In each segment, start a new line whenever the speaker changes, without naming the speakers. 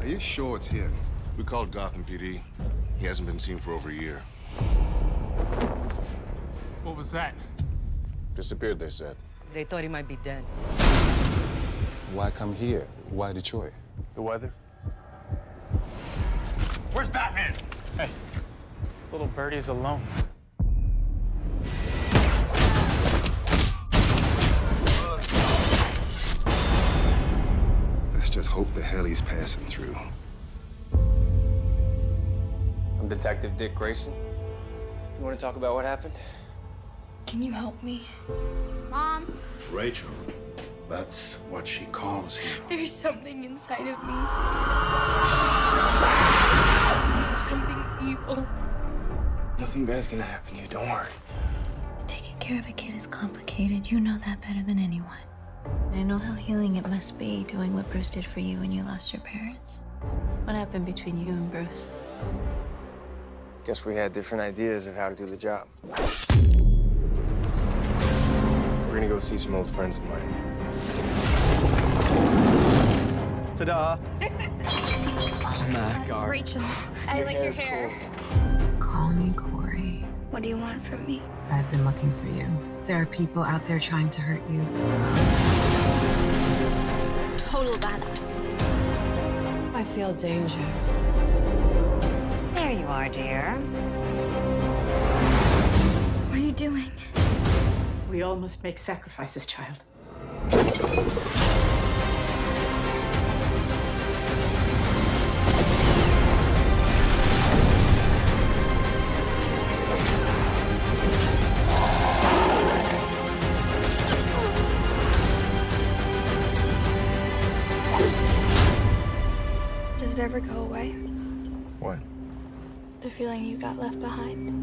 you sure it's him?
We called Gotham PD. He hasn't been seen for over a year.
What was that?
Disappeared, they said.
They thought he might be dead.
Why come here? Why Detroit?
The weather? Where's Batman? Hey, little birdie's alone.
Let's just hope the hell he's passing through.
I'm Detective Dick Grayson. You want to talk about what happened?
Can you help me? Mom,
Rachel, that's what she calls you.
there's something inside of me. Something evil.
Nothing bad's gonna happen to you, don't worry.
Taking care of a kid is complicated. You know that better than anyone. I know how healing it must be doing what Bruce did for you when you lost your parents. What happened between you and Bruce?
Guess we had different ideas of how to do the job. We're gonna go see some old friends of mine. Ta-da! Oh my God.
Rachel, I like your hair.
Call me Corey.
What do you want from me?
I've been looking for you. There are people out there trying to hurt you.
Total badass.
I feel danger.
There you are, dear.
What are you doing?
We all must make sacrifices, child.
Does it ever go away?
What?
The feeling you got left behind?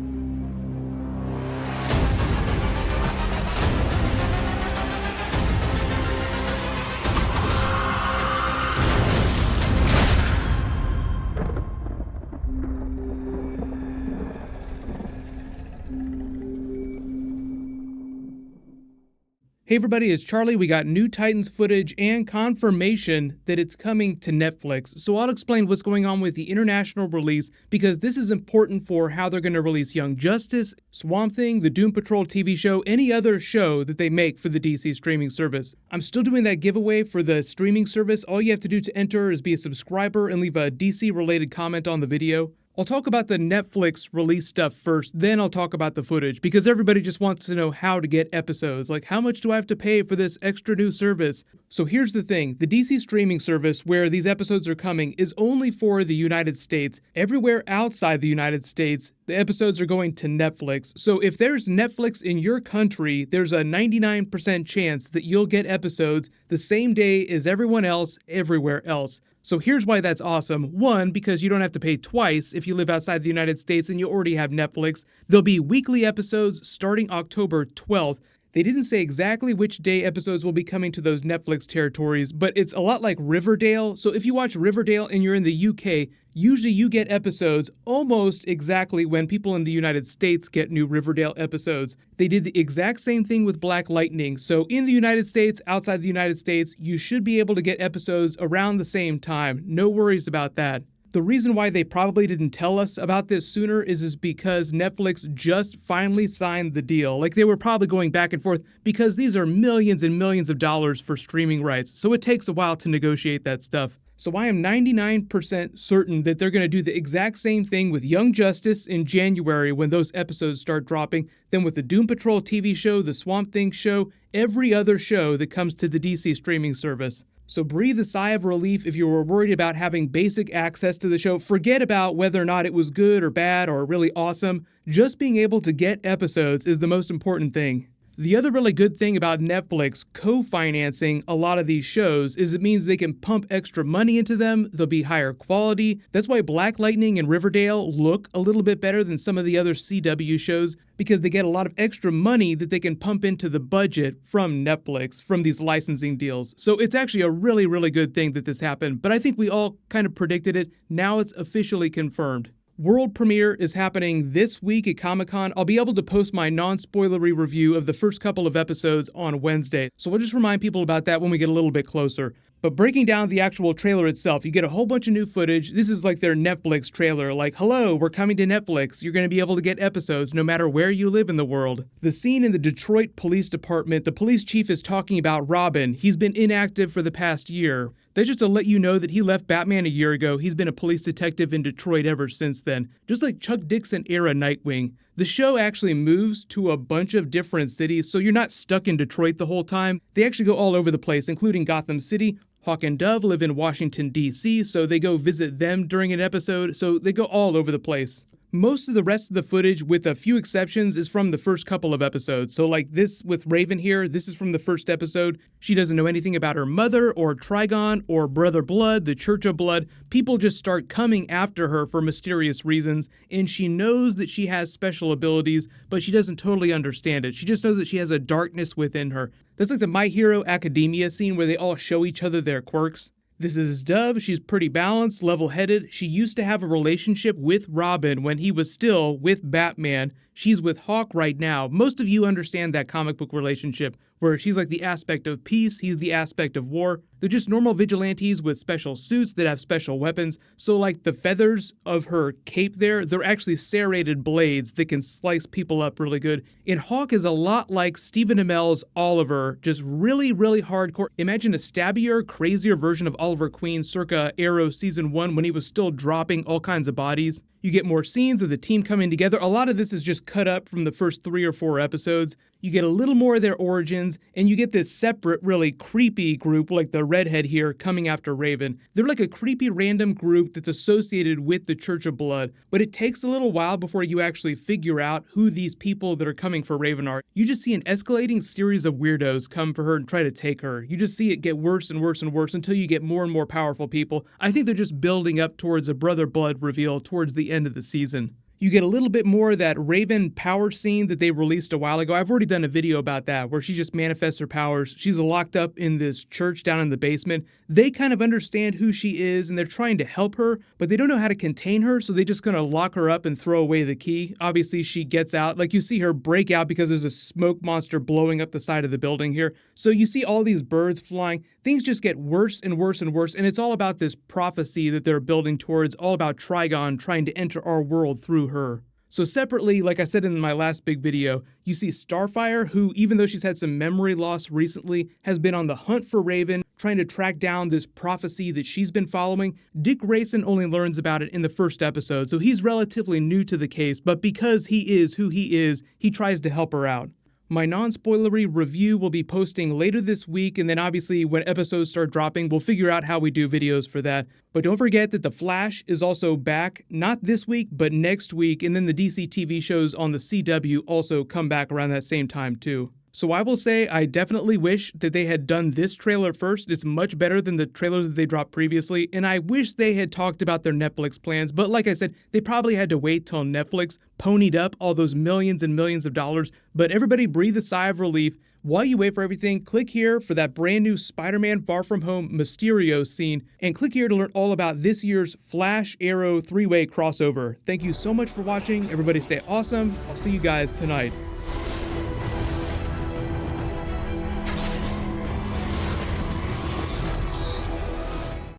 Hey everybody, it's Charlie. We got new Titans footage and confirmation that it's coming to Netflix. So I'll explain what's going on with the international release because this is important for how they're going to release Young Justice, Swamp Thing, the Doom Patrol TV show, any other show that they make for the DC streaming service. I'm still doing that giveaway for the streaming service. All you have to do to enter is be a subscriber and leave a DC related comment on the video. I'll talk about the Netflix release stuff first, then I'll talk about the footage, because everybody just wants to know how to get episodes. Like, how much do I have to pay for this extra new service? So here's the thing. The DC streaming service, where these episodes are coming, is only for the United States. Everywhere outside the United States, the episodes are going to Netflix. So if there's Netflix in your country, there's a 99% chance that you'll get episodes the same day as everyone else everywhere else. So here's why that's awesome. One, because you don't have to pay twice if you live outside the United States and you already have Netflix. There'll be weekly episodes starting October 12th. They didn't say exactly which day episodes will be coming to those Netflix territories, but it's a lot like Riverdale. So if you watch Riverdale and you're in the UK, usually you get episodes almost exactly when people in the United States get new Riverdale episodes. They did the exact same thing with Black Lightning. So in the United States, outside the United States, you should be able to get episodes around the same time. No worries about that. The reason why they probably didn't tell us about this sooner is because Netflix just finally signed the deal. Like, they were probably going back and forth because these are millions and millions of dollars for streaming rights. So it takes a while to negotiate that stuff. So I am 99% certain that they're going to do the exact same thing with Young Justice in January when those episodes start dropping, then with the Doom Patrol TV show, the Swamp Thing show, every other show that comes to the DC streaming service. So breathe a sigh of relief if you were worried about having basic access to the show. Forget about whether or not it was good or bad or really awesome. Just being able to get episodes is the most important thing. The other really good thing about Netflix co-financing a lot of these shows is it means they can pump extra money into them, they'll be higher quality. That's why Black Lightning and Riverdale look a little bit better than some of the other CW shows, because they get a lot of extra money that they can pump into the budget from Netflix, from these licensing deals. So it's actually a really, really good thing that this happened, but I think we all kind of predicted it. Now it's officially confirmed. World premiere is happening this week at Comic-Con. I'll be able to post my non-spoilery review of the first couple of episodes on Wednesday, so we'll just remind people about that when we get a little bit closer. But breaking down the actual trailer itself, you get a whole bunch of new footage. This is like their Netflix trailer, like, hello, we're coming to Netflix. You're going to be able to get episodes no matter where you live in the world. The scene in the Detroit Police Department, the police chief is talking about Robin. He's been inactive for the past year. That's just to let you know that he left Batman a year ago. He's been a police detective in Detroit ever since then, just like Chuck Dixon era Nightwing. The show actually moves to a bunch of different cities, so you're not stuck in Detroit the whole time. They actually go all over the place, including Gotham City. Hawk and Dove live in Washington, D.C., so they go visit them during an episode, so they go all over the place. Most of the rest of the footage, with a few exceptions, is from the first couple of episodes. So like this with Raven here, this is from the first episode. She doesn't know anything about her mother or Trigon or Brother Blood, the Church of Blood. People just start coming after her for mysterious reasons, and she knows that she has special abilities, but she doesn't totally understand it. She just knows that she has a darkness within her. That's like the My Hero Academia scene where they all show each other their quirks. This is Dove. She's pretty balanced, level-headed. She used to have a relationship with Robin when he was still with Batman. She's with Hawk right now. Most of you understand that comic book relationship, where she's like the aspect of peace, he's the aspect of war. They're just normal vigilantes with special suits that have special weapons. So like the feathers of her cape there, they're actually serrated blades that can slice people up really good. And Hawk is a lot like Stephen Amell's Oliver, just really, really hardcore. Imagine a stabbier, crazier version of Oliver Queen circa Arrow Season 1 when he was still dropping all kinds of bodies. You get more scenes of the team coming together. A lot of this is just cut up from the first 3 or 4 episodes. You get a little more of their origins, and you get this separate, really creepy group like the redhead here coming after Raven. They're like a creepy random group that's associated with the Church of Blood, but it takes a little while before you actually figure out who these people that are coming for Raven are. You just see an escalating series of weirdos come for her and try to take her. You just see it get worse and worse and worse until you get more and more powerful people. I think they're just building up towards a Brother Blood reveal towards the end of the season. You get a little bit more of that Raven power scene that they released a while ago. I've already done a video about that, where she just manifests her powers. She's locked up in this church down in the basement. They kind of understand who she is, and they're trying to help her, but they don't know how to contain her, so they just kind of lock her up and throw away the key. Obviously, she gets out. Like, you see her break out because there's a smoke monster blowing up the side of the building here. So you see all these birds flying. Things just get worse and worse and worse, and it's all about this prophecy that they're building towards, all about Trigon trying to enter our world through her. So separately, like I said in my last big video, you see Starfire, who, even though she's had some memory loss recently, has been on the hunt for Raven, trying to track down this prophecy that she's been following. Dick Grayson only learns about it in the first episode, so he's relatively new to the case, but because he is who he is, he tries to help her out. My non-spoilery review will be posting later this week, and then obviously when episodes start dropping, we'll figure out how we do videos for that. But don't forget that The Flash is also back, not this week, but next week, and then the DC TV shows on the CW also come back around that same time too. So I will say I definitely wish that they had done this trailer first. It's much better than the trailers that they dropped previously, and I wish they had talked about their Netflix plans, but like I said, they probably had to wait till Netflix ponied up all those millions and millions of dollars. But everybody breathe a sigh of relief. While you wait for everything, click here for that brand new Spider-Man Far From Home Mysterio scene, and click here to learn all about this year's Flash Arrow 3-way crossover. Thank you so much for watching. Everybody stay awesome. I'll see you guys tonight.